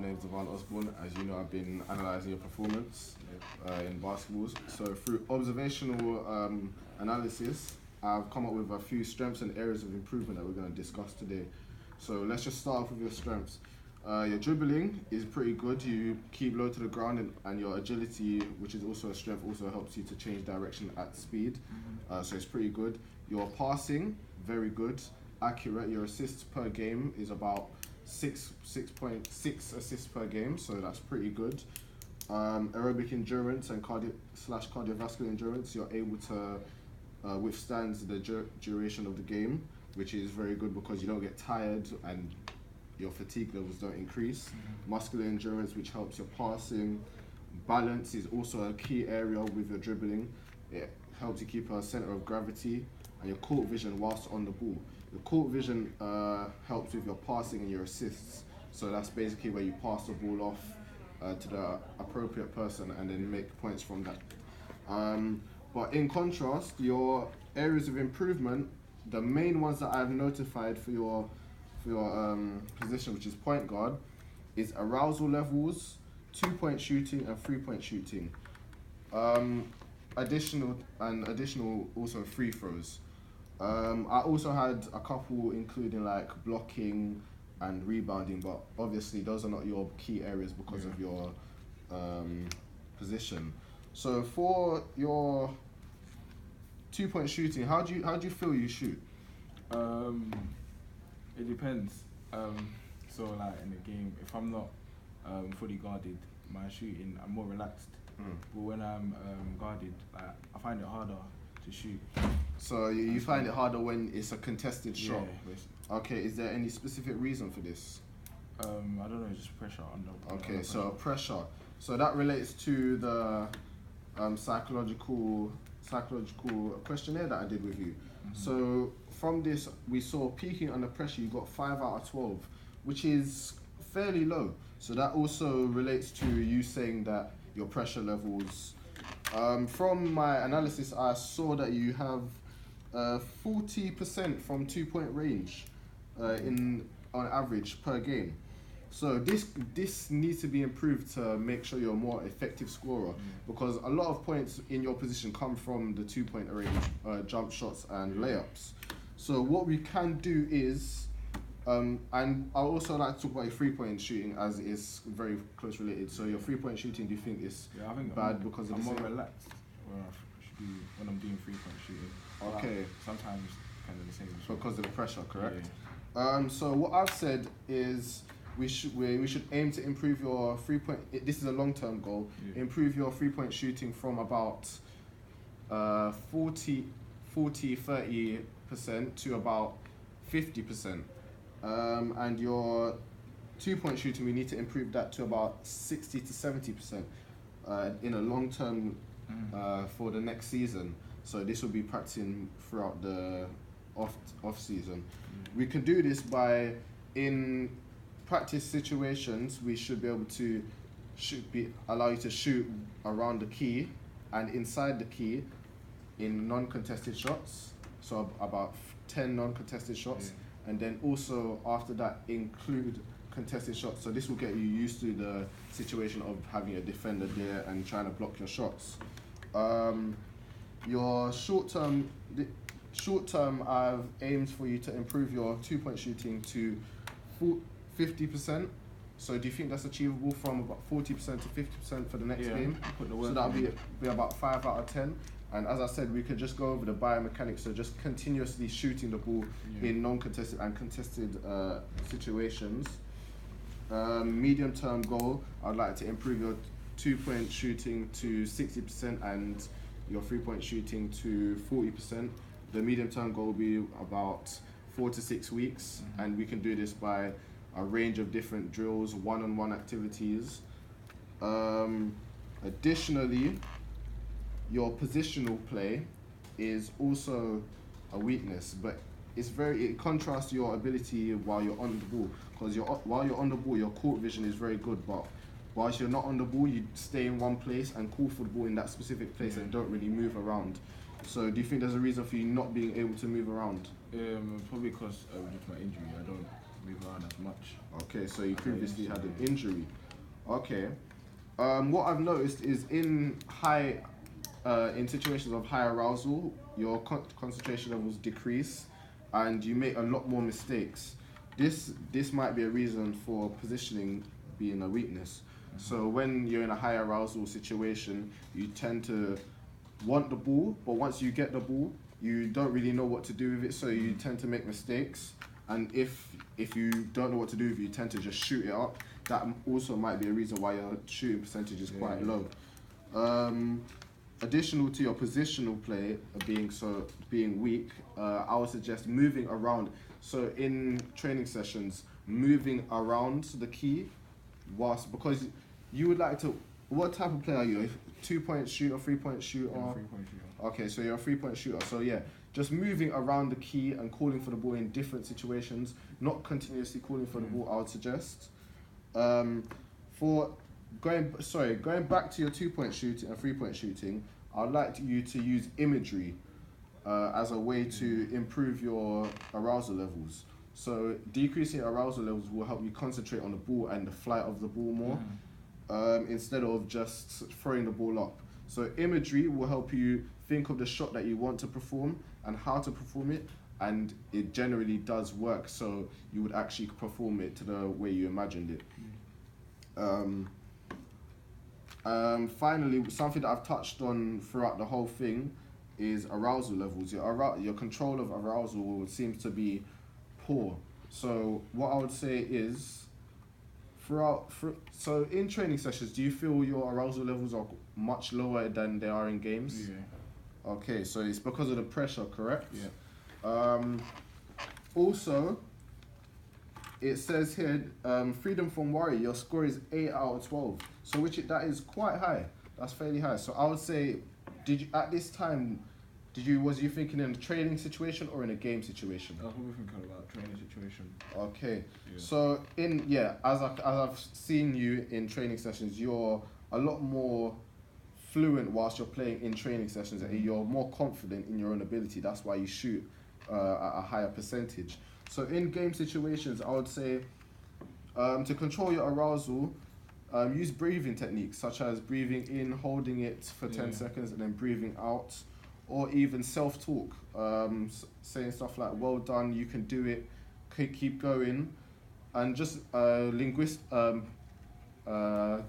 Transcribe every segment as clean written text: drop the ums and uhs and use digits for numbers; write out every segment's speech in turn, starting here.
name is Devon Osborne. As you know, I've been analysing your performance in basketballs. So through observational analysis, I've come up with a few strengths and areas of improvement that we're going to discuss today. So let's just start off with your strengths. Your dribbling is pretty good. You keep low to the ground, and your agility, which is also a strength, also helps you to change direction at speed. So it's pretty good. Your passing, very good, accurate. Your assists per game is about 6.6 assists per game, so that's pretty good. Aerobic endurance and cardiovascular endurance, you're able to withstand the duration of the game, which is very good because you don't get tired and your fatigue levels don't increase. Muscular endurance, which helps your passing. Balance is also a key area with your dribbling. It helps you keep a center of gravity, and your court vision whilst on the ball. The court vision helps with your passing and your assists. So that's basically where you pass the ball off to the appropriate person and then make points from that. But in contrast, your areas of improvement, the main ones that I've notified for your position, which is point guard, is arousal levels, 2-point shooting and 3-point shooting. Additional also free throws. I also had a couple including like blocking and rebounding, but obviously those are not your key areas because of your position. So for your 2-point shooting, how do you feel you shoot? It depends. So like in the game, if I'm not fully guarded, my shooting, I'm more relaxed. But when I'm guarded, like, I find it harder to shoot. So you find it harder when it's a contested shot? Yeah, basically. Okay, is there any specific reason for this? I don't know, just pressure under. Okay, so pressure. So that relates to the psychological questionnaire that I did with you. So from this, we saw peaking under pressure, you got 5 out of 12, which is fairly low. So that also relates to you saying that your pressure levels. From my analysis, I saw that you have 40% from 2-point range on average per game. So this needs to be improved to make sure you're a more effective scorer, because a lot of points in your position come from the 2-point range, jump shots and layups. So what we can do is, and I also like to talk about your 3-point shooting as it is very close related. So your 3-point shooting, do you think is bad because of I'm the more relaxed when I'm doing 3-point shooting. Okay. Like, sometimes kind of the same. Because of the pressure, correct? Yeah. So what I've said is we should aim to improve your 3-point. This is a long-term goal. Yeah. Improve your 3-point shooting from about 30% to about 50%. And your 2-point shooting, we need to improve that to about 60 to 70% in a long term for the next season. So this will be practicing throughout the off season. We can do this by, in practice situations, we should be able to allow you to shoot around the key and inside the key in non-contested shots. So about 10 non-contested shots. And then also after that include contested shots. So this will get you used to the situation of having a defender there and trying to block your shots. Your short term, I've aimed for you to improve your 2-point shooting to 50%. So do you think that's achievable from about 40% to 50% for the next game? So that'll be about 5 out of 10. And as I said, we could just go over the biomechanics, so just continuously shooting the ball in non-contested and contested situations. Medium-term goal, I'd like to improve your 2-point shooting to 60% and your 3-point shooting to 40%. The medium-term goal will be about 4 to 6 weeks, and we can do this by a range of different drills, one-on-one activities. Additionally, your positional play is also a weakness, but it contrasts your ability while you're on the ball. Because while you're on the ball, your court vision is very good, but whilst you're not on the ball, you stay in one place and call for the ball in that specific place and don't really move around. So do you think there's a reason for you not being able to move around? Probably because due to my injury, I don't move around as much. Okay, so you previously had an injury. Okay. What I've noticed is in situations of high arousal, your concentration levels decrease, and you make a lot more mistakes. This might be a reason for positioning being a weakness. So when you're in a high arousal situation, you tend to want the ball, but once you get the ball, you don't really know what to do with it, so you tend to make mistakes. And if you don't know what to do with it, you tend to just shoot it up. That also might be a reason why your shooting percentage is quite low. Additional to your positional play being weak, I would suggest moving around. So in training sessions, moving around the key, because you would like to. What type of player are you? 2-point shooter, 3-point shooter? 3-point shooter. Okay, so you're a 3-point shooter. So yeah, just moving around the key and calling for the ball in different situations, not continuously calling for the ball, I would suggest. Going back to your 2-point shooting and 3-point shooting, I'd like you to use imagery as a way to improve your arousal levels. So decreasing arousal levels will help you concentrate on the ball and the flight of the ball more, instead of just throwing the ball up. So imagery will help you think of the shot that you want to perform and how to perform it, and it generally does work, so you would actually perform it to the way you imagined it. Finally, something that I've touched on throughout the whole thing is arousal levels. Your control of arousal seems to be poor. So what I would say is, so in training sessions, do you feel your arousal levels are much lower than they are in games? Yeah. Okay, so it's because of the pressure, correct? Yeah. Also, it says here, freedom from worry, your score is 8 out of 12. So that is quite high. That's fairly high. So I would say, at this time, was you thinking in a training situation or in a game situation? I was probably thinking about training situation. Okay. Yeah. So as I've seen you in training sessions, you're a lot more fluent whilst you're playing in training sessions, and you're more confident in your own ability. That's why you shoot at a higher percentage. So in game situations, I would say to control your arousal, use breathing techniques such as breathing in, holding it for 10 seconds, and then breathing out, or even self-talk, saying stuff like "well done, you can do it, keep going," and just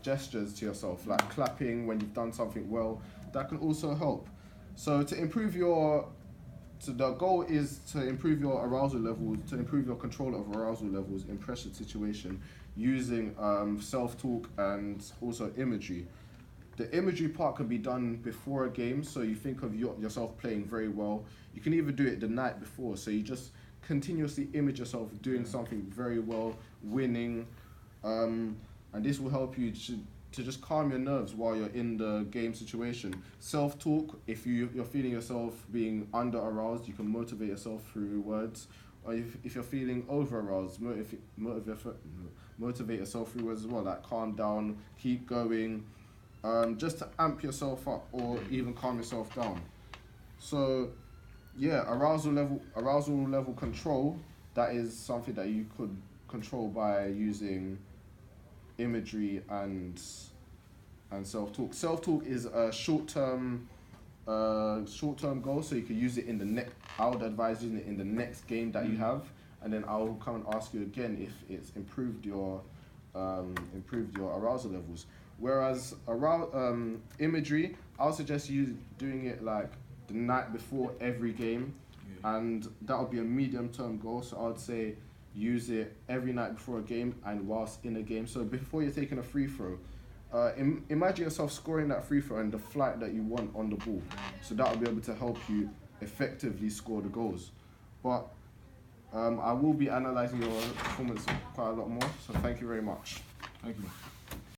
gestures to yourself, like clapping when you've done something well. That can also help. So the goal is to improve your arousal levels, to improve your control of arousal levels in pressure situation, using self-talk and also imagery. The imagery part can be done before a game, so you think of yourself playing very well. You can even do it the night before, so you just continuously image yourself doing something very well, winning, and this will help you to just calm your nerves while you're in the game situation. Self-talk, if you're feeling yourself being under-aroused, you can motivate yourself through words. Or if you're feeling over-aroused, motivate yourself through words as well, like calm down, keep going, just to amp yourself up or even calm yourself down. So yeah, arousal level control, that is something that you could control by using imagery and self-talk. Self-talk is a short-term goal, so you can use it in the next. I would advise using it in the next game that you have, and then I'll come and ask you again if it's improved your arousal levels. Whereas imagery, I'll suggest you doing it like the night before every game, and that would be a medium-term goal. So I would say use it every night before a game and whilst in a game. So before you're taking a free throw, imagine yourself scoring that free throw and the flight that you want on the ball. So that will be able to help you effectively score the goals. But I will be analysing your performance quite a lot more, so thank you very much. Thank you.